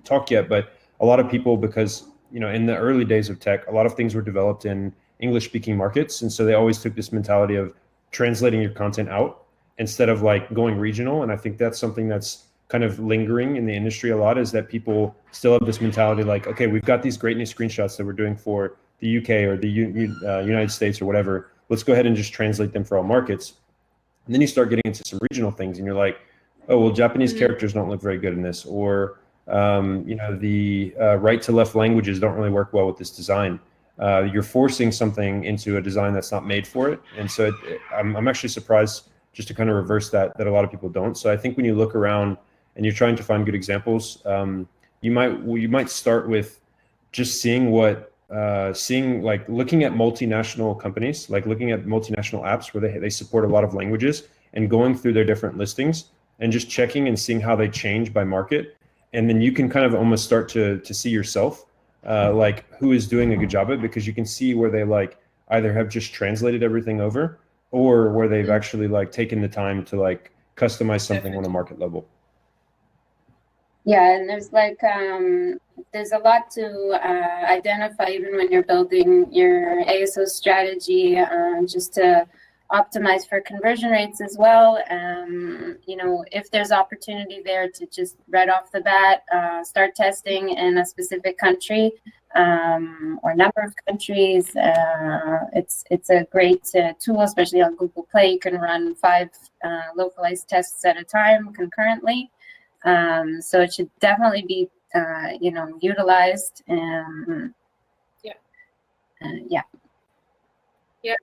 talk yet, but a lot of people, because, you know, in the early days of tech, a lot of things were developed in English-speaking markets, and so they always took this mentality of translating your content out instead of like going regional. And I think that's something that's kind of lingering in the industry a lot, is that people still have this mentality like, okay, we've got these great new screenshots that we're doing for the UK or the United States or whatever. Let's go ahead and just translate them for all markets. And then you start getting into some regional things, and you're like, oh, well, Japanese characters don't look very good in this, or you know, the right to left languages don't really work well with this design. You're forcing something into a design that's not made for it. And so I'm actually surprised, just to kind of reverse that a lot of people don't. So I think when you look around and you're trying to find good examples, you might start with just seeing what, like looking at multinational companies, like looking at multinational apps where they support a lot of languages, and going through their different listings and just checking and seeing how they change by market. And then you can kind of almost start to see yourself, like who is doing a good job of it, because you can see where they like either have just translated everything over, or where they've actually like taken the time to like customize something on a market level. Yeah, and there's like there's a lot to identify even when you're building your ASO strategy, just to optimize for conversion rates as well. You know, if there's opportunity there to just right off the bat start testing in a specific country or number of countries, it's a great tool, especially on Google Play. You can run 5 localized tests at a time concurrently. So it should definitely be, utilized. Yeah.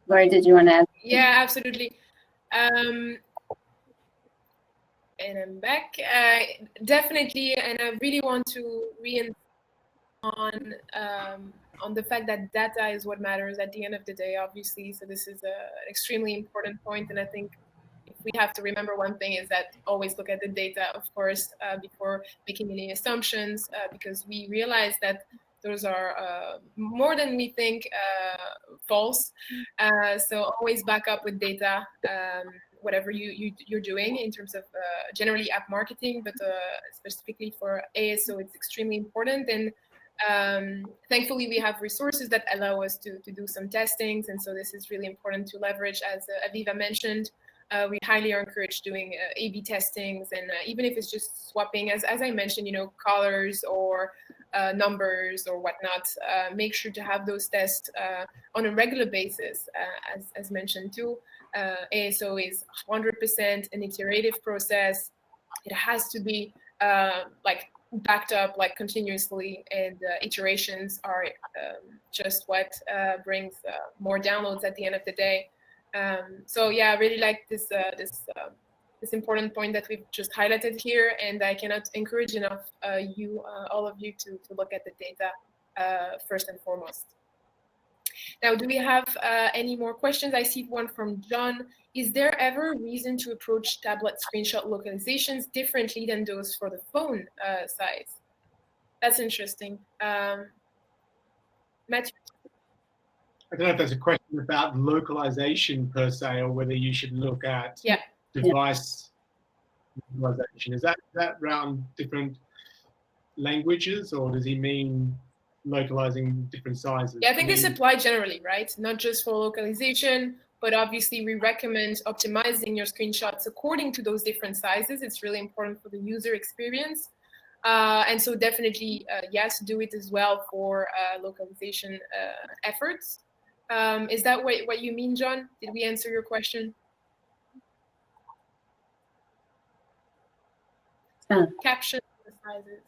Lori, did you want to add? Yeah, absolutely. And I'm back. Definitely, and I really want to reinforce on the fact that data is what matters at the end of the day, obviously. So this is an extremely important point, and I think if we have to remember one thing is that always look at the data, of course, before making any assumptions, because we realize that those are more than we think false. So always back up with data, whatever you're doing in terms of generally app marketing, but specifically for ASO, it's extremely important. And thankfully, we have resources that allow us to do some testings. And so this is really important to leverage, as Aviva mentioned. We highly encourage doing A/B testings, and even if it's just swapping, as I mentioned, colors or numbers or whatnot, make sure to have those tests on a regular basis, as mentioned too. ASO is 100% an iterative process. It has to be backed up continuously, and iterations are just what brings more downloads at the end of the day. So yeah, I really like this important point that we've just highlighted here, and I cannot encourage enough all of you to look at the data first and foremost. Now, do we have any more questions? I see one from John. Is there ever a reason to approach tablet screenshot localizations differently than those for the phone size? That's interesting. Matthew? I don't know if there's a question about localization per se, or whether you should look at device localization. Is that around different languages, or does he mean localizing different sizes? Yeah, I think this applies generally, right? Not just for localization, but obviously we recommend optimizing your screenshots according to those different sizes. It's really important for the user experience. And so definitely, yes, do it as well for localization efforts. Is that what you mean, John? Did we answer your question? Caption sizes.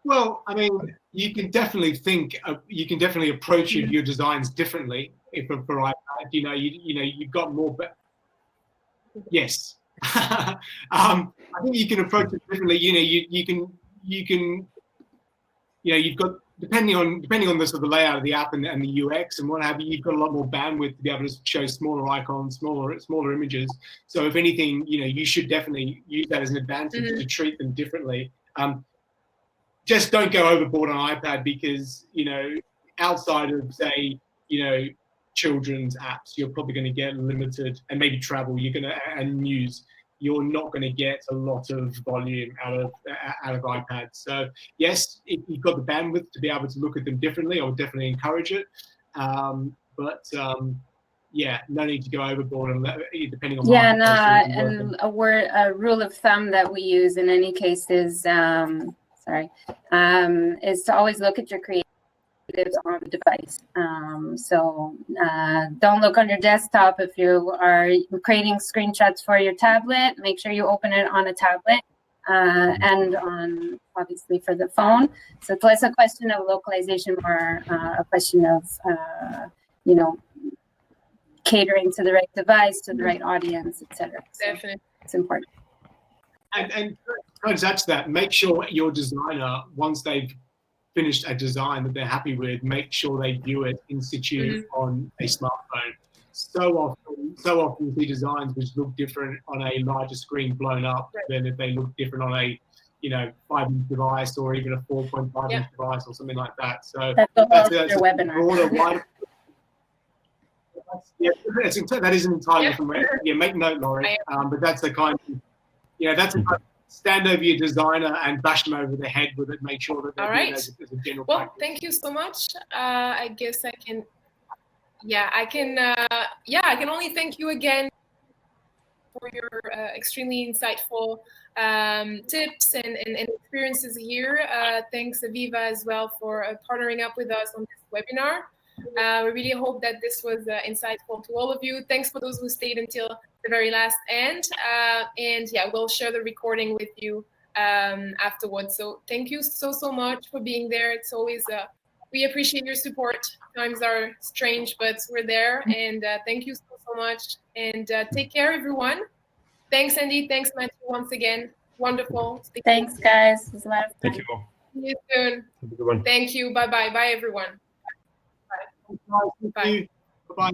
Well, I mean, you can definitely approach your designs differently. If for iPad, you've got more. Yes, I think you can approach it differently. You've got depending on the sort of layout of the app and the UX and what have you, you've got a lot more bandwidth to be able to show smaller icons, smaller images. So if anything, you should definitely use that as an advantage to treat them differently. Just don't go overboard on iPad, because outside of say children's apps, you're probably going to get limited, and maybe travel. And news. You're not going to get a lot of volume out of iPad. So yes, if you've got the bandwidth to be able to look at them differently, I would definitely encourage it. But no need to go overboard, and depending on and a rule of thumb that we use in any case is is to always look at your creatives on the device. So don't look on your desktop. If you are creating screenshots for your tablet, make sure you open it on a tablet and on, obviously, for the phone. So it's less a question of localization, more a question of catering to the right device, to the right audience, etc. So definitely, it's important. And that's that. Make sure your designer, once they've finished a design that they're happy with, make sure they view it in situ on a smartphone. So often you see designs which look different on a larger screen blown up than if they look different on a 5-inch device, or even a 4.5-inch device, or something like that. So that's your webinar. That isn't entirely different. Make note, Laurie. But that's the kind of that's a stand over your designer and bash them over the head with it. Make sure that they're doing as a general practice. Thank you so much. I guess I can. I can only thank you again for your extremely insightful tips and experiences here. Thanks, Aviva, as well, for partnering up with us on this webinar. We really hope that this was insightful to all of you. Thanks for those who stayed until the very last end. And yeah, we'll share the recording with you afterwards. So thank you so much for being there. It's always, we appreciate your support. Times are strange, but we're there. And thank you so much. And take care, everyone. Thanks, Andy. Thanks, Matthew, once again. Wonderful. Thanks, guys. It was a lot of fun. Thank you all. See you soon. Have a good one. Thank you. Bye-bye. Bye, everyone. Bye. Bye. Bye.